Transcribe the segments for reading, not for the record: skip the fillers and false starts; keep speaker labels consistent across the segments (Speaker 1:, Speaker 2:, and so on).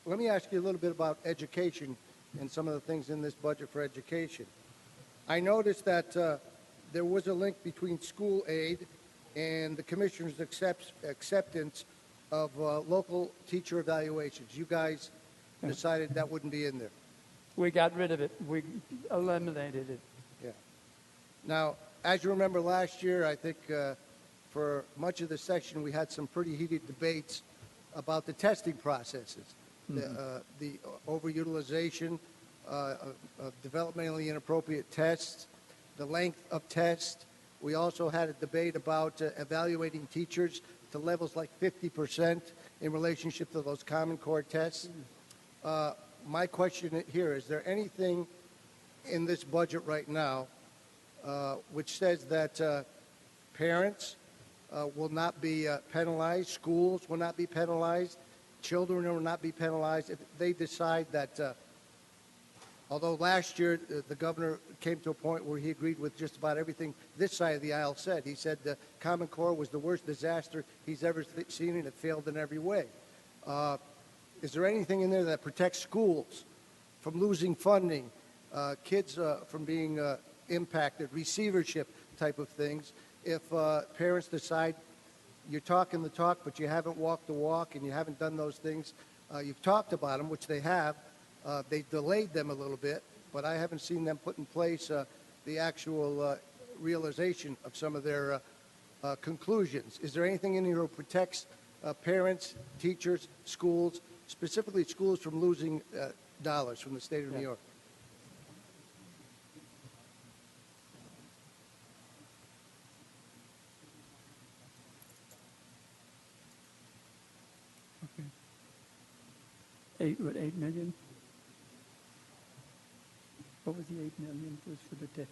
Speaker 1: Let me ask you a little bit about education and some of the things in this budget for education. I noticed that there was a link between school aid and the commissioner's acceptance of local teacher evaluations. You guys decided that wouldn't be in there.
Speaker 2: We got rid of it. We eliminated it.
Speaker 1: Yeah. Now, as you remember last year, I think for much of the session we had some pretty heated debates about the testing processes, the overutilization of developmentally inappropriate tests, the length of tests. We also had a debate about evaluating teachers to levels like 50% in relationship to those Common Core tests. My question here, is there anything in this budget right now which says that parents will not be penalized, schools will not be penalized, children will not be penalized if they decide that, although last year the governor came to a point where he agreed with just about everything this side of the aisle said. He said the Common Core was the worst disaster he's ever seen and it failed in every way. Is there anything in there that protects schools from losing funding, kids from being impacted, receivership type of things, if parents decide you're talking the talk but you haven't walked the walk and you haven't done those things? You've talked about them, which they have. They delayed them a little bit, but I haven't seen them put in place the actual realization of some of their conclusions. Is there anything in here that protects parents, teachers, schools, specifically schools from losing dollars from the state of New York?
Speaker 2: Okay. 8 million? What was the 8 million was for the test?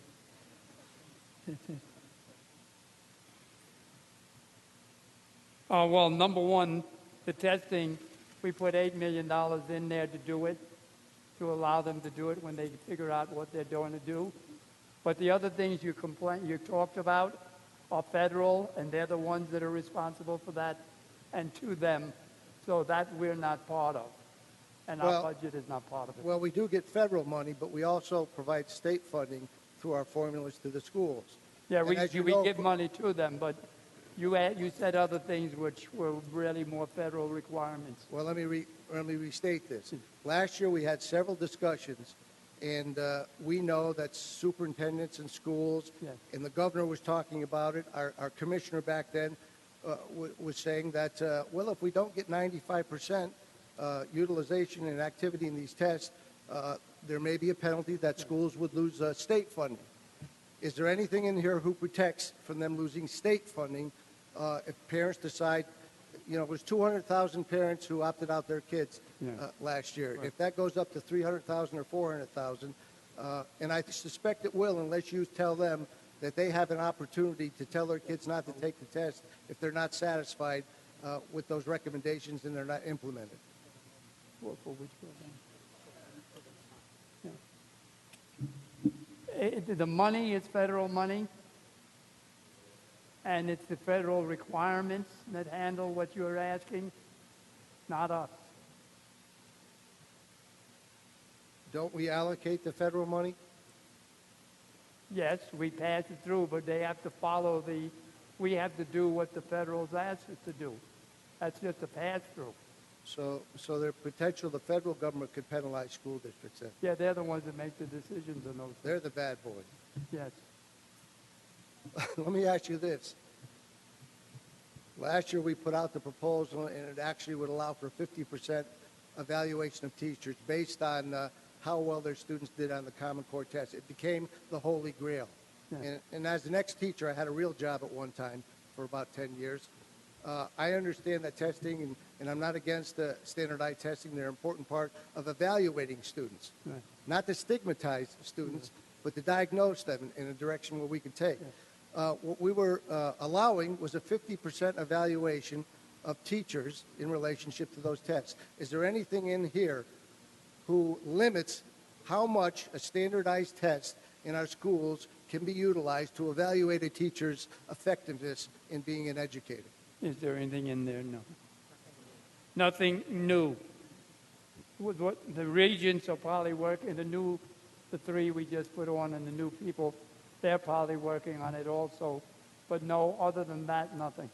Speaker 2: Well, number one, the testing, we put $8 million in there to do it, to allow them to do it when they figure out what they're going to do. But the other things you talked about are federal, and they're the ones that are responsible for that, and to them, so that we're not part of. And our budget is not part of it.
Speaker 1: Well, we do get federal money, but we also provide state funding through our formulas to the schools.
Speaker 2: Yeah, we give money to them, but you said other things which were really more federal requirements.
Speaker 1: Well, let me restate this. Last year we had several discussions, and we know that superintendents in schools, and the governor was talking about it. Our commissioner back then was saying that, well, if we don't get 95% utilization and activity in these tests, there may be a penalty that schools would lose state funding. Is there anything in here who protects from them losing state funding if parents decide, it was 200,000 parents who opted out their kids last year. Right. If that goes up to 300,000 or 400,000, and I suspect it will unless you tell them that they have an opportunity to tell their kids not to take the test if they're not satisfied with those recommendations and they're not implemented.
Speaker 2: For which program? The money is federal money, and it's the federal requirements that handle what you're asking, not us.
Speaker 1: Don't we allocate the federal money?
Speaker 2: Yes, we pass it through, but they have to follow we have to do what the federals ask us to do. That's just a pass-through.
Speaker 1: So there's potential the federal government could penalize school districts then?
Speaker 2: Yeah, they're the ones that make the decisions on those things.
Speaker 1: They're the bad boys.
Speaker 2: Yes.
Speaker 1: Let me ask you this. Last year we put out the proposal, and it actually would allow for 50% evaluation of teachers based on how well their students did on the Common Core test. It became the holy grail. Yes. And as an ex-teacher, I had a real job at one time for about 10 years. I understand that testing, and I'm not against standardized testing. They're an important part of evaluating students. Right. Not to stigmatize students, but to diagnose them in a direction where we can take. What we were allowing was a 50% evaluation of teachers in relationship to those tests. Is there anything in here who limits how much a standardized test in our schools can be utilized to evaluate a teacher's effectiveness in being an educator?
Speaker 2: Is there anything in there? No. Nothing new. with what the regents are probably working, the three we just put on and the new people, they're probably working on it also. But no, other than that, nothing.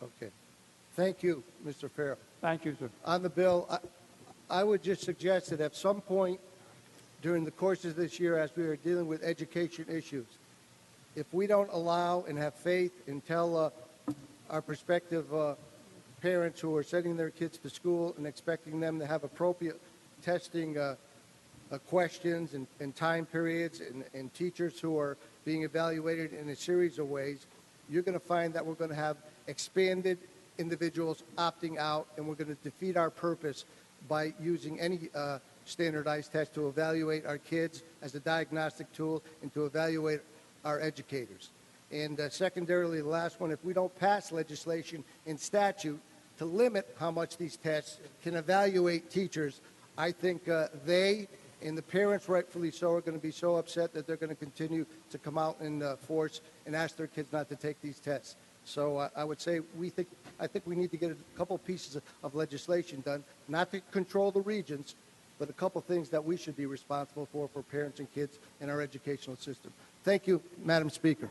Speaker 1: Okay. Thank you, Mr. Farrell.
Speaker 2: Thank you, sir.
Speaker 1: On the bill, I would just suggest that at some point during the course of this year, as we are dealing with education issues, if we don't allow and have faith and tell our prospective parents who are sending their kids to school and expecting them to have appropriate testing questions and time periods and teachers who are being evaluated in a series of ways, you're going to find that we're going to have expanded individuals opting out, and we're going to defeat our purpose by using any standardized test to evaluate our kids as a diagnostic tool and to evaluate our educators. And secondarily, the last one, if we don't pass legislation in statute to limit how much these tests can evaluate teachers, I think they and the parents, rightfully so, are going to be so upset that they're going to continue to come out in force and ask their kids not to take these tests. So I would say I think we need to get a couple pieces of legislation done, not to control the regions, but a couple things that we should be responsible for parents and kids in our educational system. Thank you, Madam Speaker.